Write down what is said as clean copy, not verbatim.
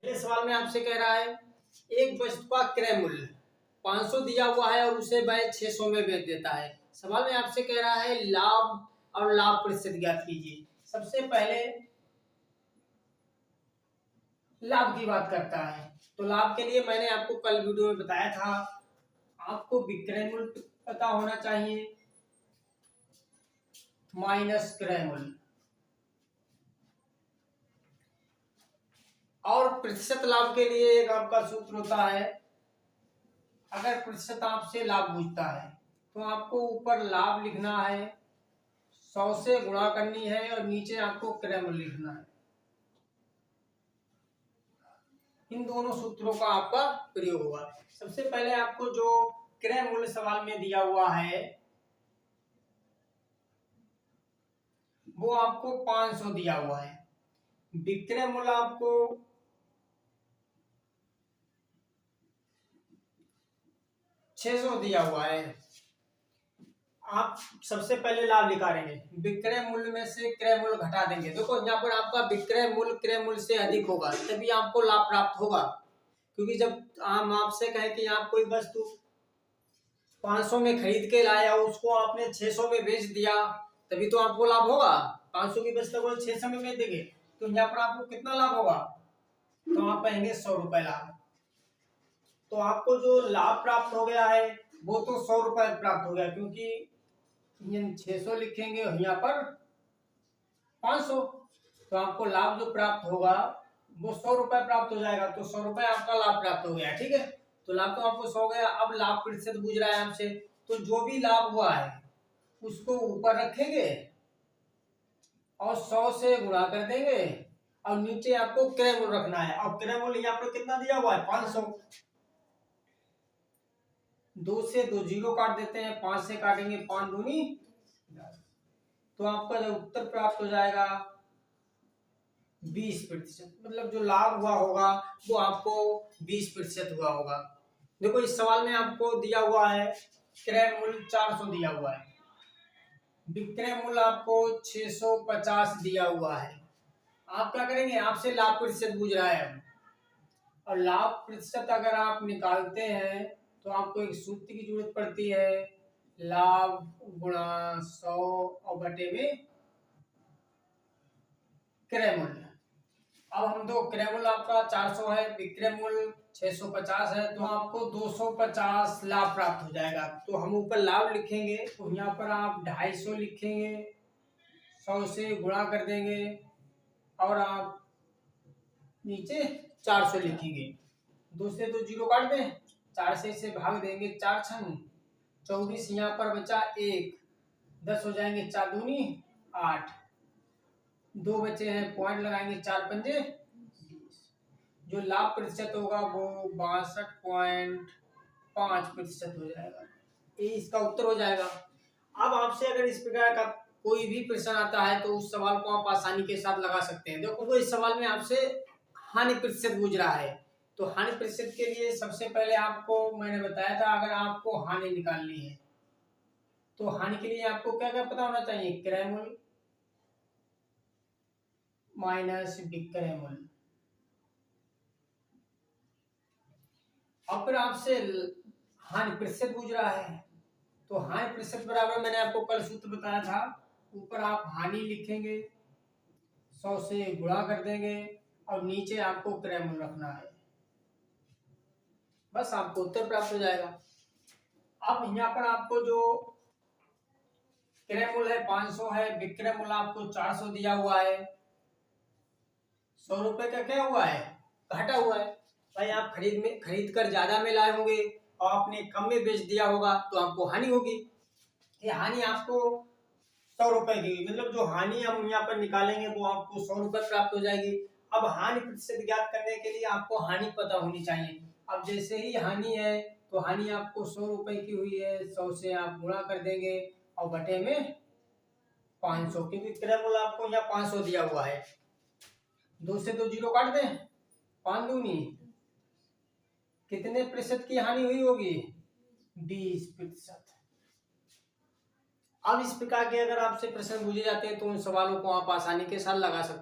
पहले सवाल में आपसे कह रहा है एक वस्तु का क्रय मूल्य 500 दिया हुआ है और उसे वह 600 में बेच देता है। सवाल में आपसे कह रहा है लाभ और लाभ प्रतिशत ज्ञात कीजिए। सबसे पहले लाभ की बात करता है तो लाभ के लिए मैंने आपको कल वीडियो में बताया था, आपको विक्रय मूल्य पता होना चाहिए माइनस क्रय मूल्य, और प्रतिशत लाभ के लिए एक आपका सूत्र होता है। अगर प्रतिशत आपसे लाभ पूछता है तो आपको ऊपर लाभ लिखना है, 100 से गुणा करनी है और नीचे आपको क्रय मूल्य लिखना है। इन दोनों सूत्रों का आपका प्रयोग होगा। सबसे पहले आपको जो क्रय मूल्य सवाल में दिया हुआ है वो आपको 500 दिया हुआ है। विक्रय मूल्य आपको 600 दिया हुआ है। आप सबसे पहले लाभ निकालेंगे, विक्रय मूल्य में से क्रय मूल्य घटा देंगे। देखो यहाँ पर आपका विक्रय मूल्य क्रय मूल्य से अधिक होगा तभी आपको लाभ प्राप्त होगा, क्योंकि जब हम आपसे कहें कि आप कोई वस्तु 500 में खरीद के लाए और उसको आपने 600 में बेच दिया तभी तो आपको लाभ होगा। 500 की वस्तु को 600 में बेच देंगे तो यहाँ पर आपको कितना लाभ होगा, तो आप पाएंगे 100 रुपए लाभ। तो आपको जो लाभ प्राप्त हो गया है वो तो 100 रुपए प्राप्त हो गया, क्योंकि 600 लिखेंगे और यहाँ पर 500, तो आपको लाभ जो प्राप्त होगा वो 100 रुपए प्राप्त हो जाएगा। तो 100 रुपए आपका लाभ प्राप्त हो गया। ठीक है, तो लाभ तो आपको 100 गया। अब लाभ प्रतिशत पूछ रहा है आपसे, तो जो भी लाभ हुआ है उसको ऊपर रखेंगे और 100 से गुणा कर देंगे और नीचे आपको क्रय मूल्य रखना है। अब क्रय मूल्य यहाँ पर कितना दिया हुआ है, 500। 2 से 2 जीरो काट देते हैं, 5 से काटेंगे 5 दूनी 10, तो आपका जो उत्तर प्राप्त हो जाएगा 20%। मतलब जो लाभ हुआ होगा वो आपको 20% हुआ होगा। देखो इस सवाल में आपको दिया हुआ है क्रय मूल्य 400 दिया हुआ है, विक्रय मूल्य आपको 650 दिया हुआ है। आप क्या करेंगे, आपसे लाभ प्रतिशत पूछ रहा है और लाभ प्रतिशत अगर आप निकालते हैं तो आपको एक सूत्र की जरूरत पड़ती है, लाभ गुणा 100 और बटे में क्रय मूल्य। अब हम दो, क्रय मूल्य आपका 400 है, विक्रय मूल्य 650 है, तो आपको 250 लाभ प्राप्त हो जाएगा। तो हम ऊपर लाभ लिखेंगे तो यहाँ पर आप 250 लिखेंगे, 100 से गुणा कर देंगे और आप नीचे 400 लिखेंगे। 2 से 2 जीरो काट दें, 4 से इसे भाग देंगे, 4 छंग 24, यहाँ पर बचा 1, 10 हो जाएंगे, 4 दूनी 8, 2 बचे हैं, पॉइंट लगाएंगे, 4 पंजे 20। जो लाभ प्रतिशत होगा वो 62.5% हो जाएगा। ये इसका उत्तर हो जाएगा। अब आपसे अगर इस प्रकार का कोई भी प्रश्न आता है तो उस सवाल को आप आसानी के साथ लगा सकते हैं। देखो तो इस सवाल में आपसे हानि प्रतिशत पूछ रहा है, तो हानि प्रतिशत के लिए सबसे पहले आपको मैंने बताया था, अगर आपको हानि निकालनी है तो हानि के लिए आपको क्या क्या पता होना चाहिए, क्रय मूल्य माइनस विक्रय मूल्य। अब फिर आपसे हानि प्रतिशत पूछ रहा है तो हानि प्रतिशत बराबर मैंने आपको कल सूत्र बताया था, ऊपर आप हानि लिखेंगे, 100 से गुणा कर देंगे और नीचे आपको क्रय मूल्य रखना है, बस आपको उत्तर प्राप्त हो जाएगा। अब यहाँ पर आपको जो क्रय मूल्य है 500 है, विक्रय मूल्य आपको 400 दिया हुआ है, 100 रुपए का क्या हुआ है, घाटा हुआ है। भाई आप खरीद कर ज्यादा में लाए होंगे और आपने कम में बेच दिया होगा तो आपको हानि होगी। ये हानि आपको 100 रुपए की, मतलब जो हानि हम यहाँ पर निकालेंगे वो आपको 100 रुपए प्राप्त हो जाएगी। अब हानि प्रतिशत ज्ञात करने के लिए आपको हानि पता होनी चाहिए। अब जैसे ही हानि है तो हानि आपको 100 रुपए की हुई है, 100 से आप गुणा कर देंगे और बटे में 500, क्योंकि क्रय मूल्य आपको यहाँ 500 दिया हुआ है। 2 से 2 जीरो काट दें, 5 दूनी कितने प्रतिशत की हानि हुई होगी, 20%। अब इस प्रकार के अगर आपसे प्रश्न पूछे जाते हैं तो उन सवालों को आप आसानी के साथ लगा सकते हैं।